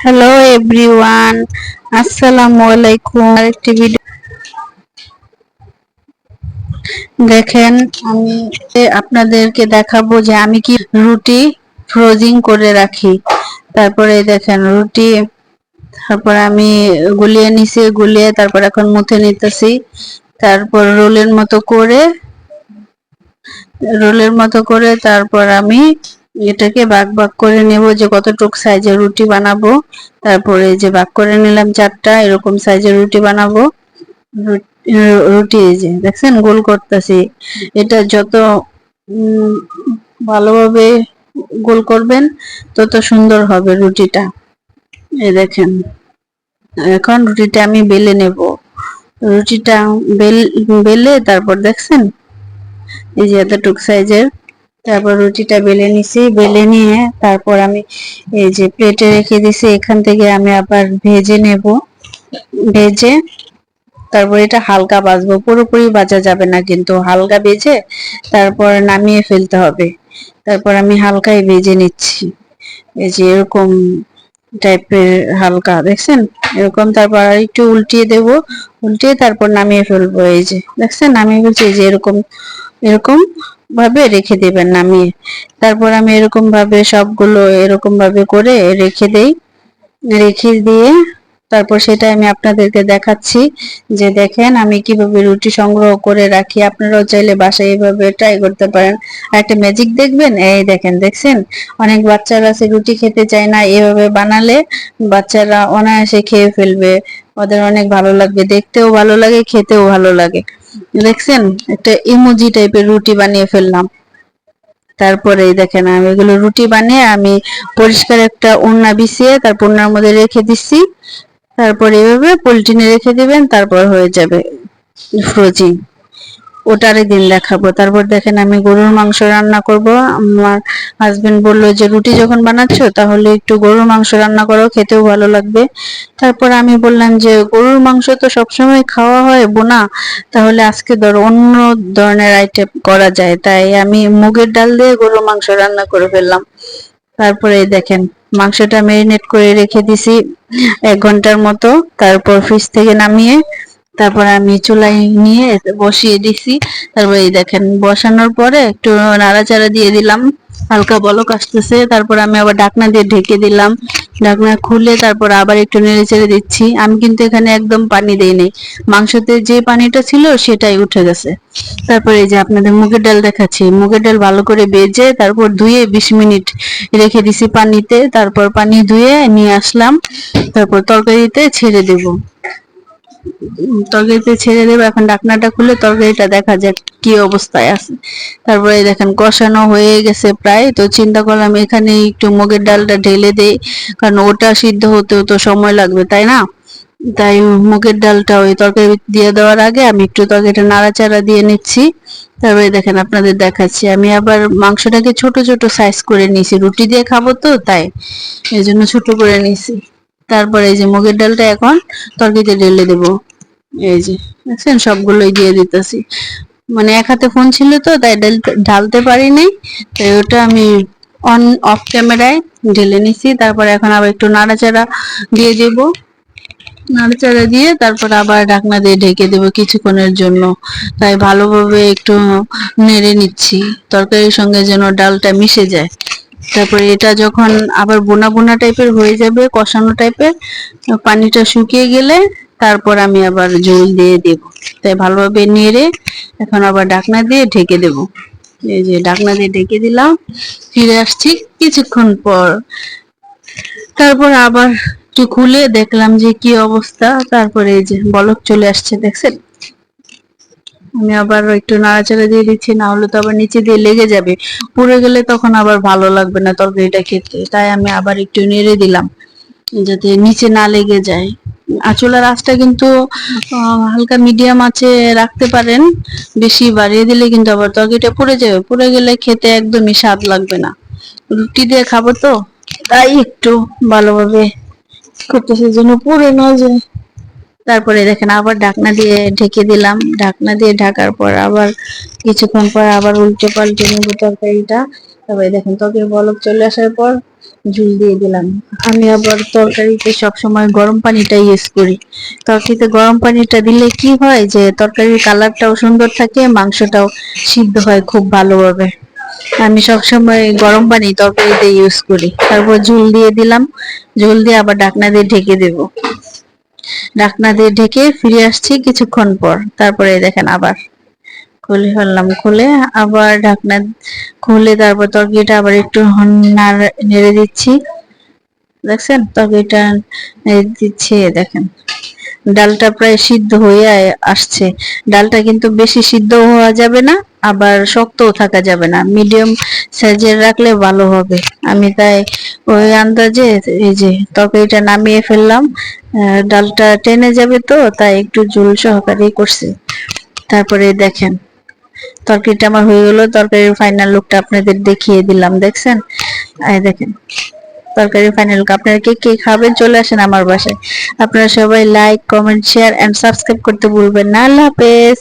Hello everyone, আসসালামু আলাইকুম। আরেকটি ভিডিও দেখেন, আমি আপনাদেরকে দেখাবো যে আমি কি রুটি ফ্রোজিং করে রাখি। তারপরে দেখেন রুটি, তারপর আমি গুলিয়ে নিছি, গুলিয়ে তারপর এখন মুথে নিতেছি। তারপর রোলের মতো করে তারপর আমি এটাকে ভাগ ভাগ করে নেব যে কতটুক সাইজের রুটি বানাবো। তারপরে যে ভাগ করে নিলাম চারটা, এরকম সাইজের রুটি বানাবো। রুটি এই যে দেখছেন গোল করতেছি। এটা যত উম, ভালোভাবে গোল করবেন তত সুন্দর হবে রুটিটা। এই দেখেন, এখন রুটিটা আমি বেলে নেব। রুটিটা বেলে তারপর দেখছেন এই যে এতটুক সাইজের। তারপর রুটিটা বেলে নিছি, বেলে নিয়ে তারপর আমি এই যে প্লেটে রেখে দিছি। এখান থেকে আমি আবার ভেজে নেব। ভেজে তারপর এটা হালকা ভাজবো, পুরোপুরি ভাজা যাবে না, কিন্তু হালকা ভেজে তারপর নামিয়ে ফেলতে হবে। তারপর আমি হালকাই ভেজে নিচ্ছি, এই যে এরকম টাইপের হালকা দেখছেন এরকম। তারপর আর একটু উল্টিয়ে দেব, উল্টিয়ে তারপর নামিয়ে ফেলবো। এই যে দেখছেন নামিয়ে ফেলছি, এই যে এরকম এরকম ভাবে রেখে দেবেন নামিয়ে। তারপর আমি এরকম ভাবে সবগুলো এরকম ভাবে করে রেখে দেই। রেখে দিয়ে তারপর সেটা আমি আপনাদেরকে দেখাচ্ছি যে দেখেন আমি কিভাবে রুটি সংগ্রহ করে রাখি। আপনারাও চাইলে বাসায় এইভাবে ট্রাই করতে পারেন। আর একটা ম্যাজিক দেখবেন, এই দেখেন, দেখছেন অনেক বাচ্চারা আছে রুটি খেতে চায় না, এভাবে বানালে বাচ্চারা অনায়াসে খেয়ে ফেলবে। ওদের অনেক ভালো লাগবে, দেখতেও ভালো লাগে, খেতেও ভালো লাগে। দেখছেন একটা ইমোজি টাইপের রুটি বানিয়ে ফেললাম। তারপরে এই দেখেন আমি এগুলো রুটি বানিয়ে আমি পরিষ্কার একটা ওড়না বিছিয়ে তারপর ওড়নার মধ্যে রেখে দিচ্ছি। তারপর এভাবে পলিথিনে রেখে দিবেন, তারপর হয়ে যাবে ফ্রোজিং। ওটারই দিন দেখাবো। তারপর দেখেন আমি গরুর মাংস রান্না করব। আমার হাজবেন্ড বলল যে রুটি যখন বানাচ্ছো তাহলে একটু গরুর মাংস রান্না করো, খেতেও ভালো লাগবে। তারপর আমি বললাম যে গরুর মাংস তো সবসময় খাওয়া হয় বোনা, তাহলে আজকে ধরো অন্য ধরনের আইটেম করা যায়। তাই আমি মুগের ডাল দিয়ে গরুর মাংস রান্না করে ফেললাম। তারপরে দেখেন মাংসটা ম্যারিনেট করে রেখে দিছি 1 ঘন্টার মতো। তারপর ফ্রিজ থেকে নামিয়ে তারপর আমি চুলায় নিয়ে বসিয়ে দিছি। তারপর এই দেখেন বসানোর পরে একটু নাড়াচাড়া দিয়ে দিলাম, হালকা বলক আসতেছে। তারপর আমি আবার ঢাকনা দিয়ে ঢেকে দিলাম। ঢাকনা খুলে তারপর আবার একটু নেড়ে চেড়ে দিচ্ছি। আমি কিন্তু এখানে একদম পানি দেইনি, মাংসতে যে পানিটা ছিল সেটাই উঠে গেছে। তারপর এই যে আপনাদের মুগের ডাল দেখাচ্ছি, মুগের ডাল ভালো করে ভেজে তারপর ধুয়ে 20 মিনিট রেখে দিছি পানিতে। তারপর পানি ধুয়ে নিয়ে আসলাম, তারপর তরকারিতে ছেড়ে দেব। তরকারিতে ছেড়ে দেবো। এখন ঢাকনাটা খুলে তরকারিটা দেখা যাক কি অবস্থায় আছে। তারপরে দেখেন কষানো হয়ে গেছে প্রায়। তো চিন্তা করলাম এখানে একটু মুগের ডালটা ঢেলে দেই, কারণ ওটা সিদ্ধ হতেও তো সময় লাগবে, তাই না? তাই মুগের ডালটা ওই তরকারি দিয়ে দেওয়ার আগে আমি একটু তরকারিটা নাড়াচাড়া দিয়ে নিচ্ছি। তারপরে দেখেন আপনাদের দেখাচ্ছি, আমি আবার মাংসটাকে ছোট ছোট সাইজ করে নিয়েছি, রুটি দিয়ে খাবো তো তাই এই জন্য ছোট করে নিয়েছি। তারপরে এই যে মুগের ডালটা এখন তরকারিতে ঢেলে দেবো। এই যে দেখছেন সবগুলোই দিয়ে দিতেছি। মানে এক হাতে ফোন ছিল তো তাই ঢালতে পারিনি, তাই ওটা আমি অন অফ ক্যামেরায় ঢেলে নিছি। তারপর এখন আবার একটু নাড়াচাড়া দিয়ে দেবো। নাড়াচাড়া দিয়ে তারপর আবার ঢাকনা দিয়ে ঢেকে দেবো কিছুক্ষণের জন্য। তাই ভালোভাবে একটু নেড়ে নিচ্ছি তরকারির সঙ্গে যেন ডালটা মিশে যায়। তারপরে এটা যখন আবার বোনা বোনা টাইপের হয়ে যাবে, কষানো টাইপের, পানিটা শুকিয়ে গেলে তারপর আমি আবার ঝোল দিয়ে দেব। তাই ভালোভাবে নেড়ে এখন আবার ঢাকনা দিয়ে ঢেকে দেব। এই যে ঢাকনা দিয়ে ঢেকে দিলাম, ফিরে আসছি কিছুক্ষণ পর। তারপর আবার একটু খুলে দেখলাম যে কি অবস্থা। তারপরে এই যে বলক চলে আসছে, দেখছেন? আমি আবার একটু নাড়াচাড়া দিয়ে দিচ্ছি, না হলে তো আবার নিচে দিয়ে লেগে যাবে, পুড়ে গেলে তখন আবার ভালো লাগবে না তরকারিটা খেতে। তাই আমি আবার একটু নেড়ে দিলাম যাতে নিচে না লেগে যায়। চুলার আঁচটা কিন্তু হালকা মিডিয়াম আঁচে রাখতে পারেন, বেশি বাড়িয়ে দিলে কিন্তু আবার তরকারিটা পুড়ে যাবে, পুড়ে গেলে খেতে একদমই স্বাদ লাগবে না। রুটি দিয়ে খাবো তো তাই একটু ভালোভাবে করতেছি যেন পুড়ে না যায়। তারপরে দেখেন আবার ঢাকনা দিয়ে ঢেকে দিলাম। ঢাকনা দিয়ে ঢাকার পর আবার কিছুক্ষণ পর আবার উল্টে পাল্টে নেবো তরকারিটা। তারপরে দেখেন তরকারি বলক চলে আসার পর ঝুল দিয়ে দিলাম। আমি আবার তরকারিতে সবসময় গরম পানিটা ইউজ করি। তরকারিতে গরম পানিটা দিলে কি হয় যে তরকারির কালারটাও সুন্দর থাকে, মাংসটাও সিদ্ধ হয় খুব ভালোভাবে। আমি সবসময় গরম পানি তরকারিতে ইউজ করি। তারপর ঝুল দিয়ে দিলাম, ঝুল দিয়ে আবার ঢাকনা দিয়ে ঢেকে দেব। ঢাকনা দিয়ে ঢেকে ফিরে আসছি কিছুক্ষণ পর, তারপরে দেখেন আবার খুলে ফেললাম, খুলে আবার ঢাকনা খুলে তারপর তরকারিটা আবার একটু নেড়ে দিচ্ছি। দেখছেন তরকারিটা নেড়ে দিচ্ছি, দেখেন ডালটা প্রায় সিদ্ধ হয়ে আসছে। ডালটা কিন্তু বেশি সিদ্ধ হওয়া যাবে না, আবার শক্তও থাকা যাবে না, মিডিয়াম সাইজের রাখলে ভালো হবে। আমি তাই ওই আন্দাজে এই যে তরকারিটা নামিয়ে ফেললাম। ডালটা টেনে যাবে তো তাই একটু ঝোল সহকারেই করছি। তারপরে দেখেন তরকারিটা আমার হয়ে গেল। তরকারির ফাইনাল লুকটা আপনাদের দেখিয়ে দিলাম, দেখছেন? এই দেখেন তরকারি ফাইনাল লুক। আপনারা কে কে খাবেন চলে আসেন আমার বাসায়। আপনারা সবাই like, comment, share and subscribe করতে ভুলবেন না। আল্লাহ হাফেজ।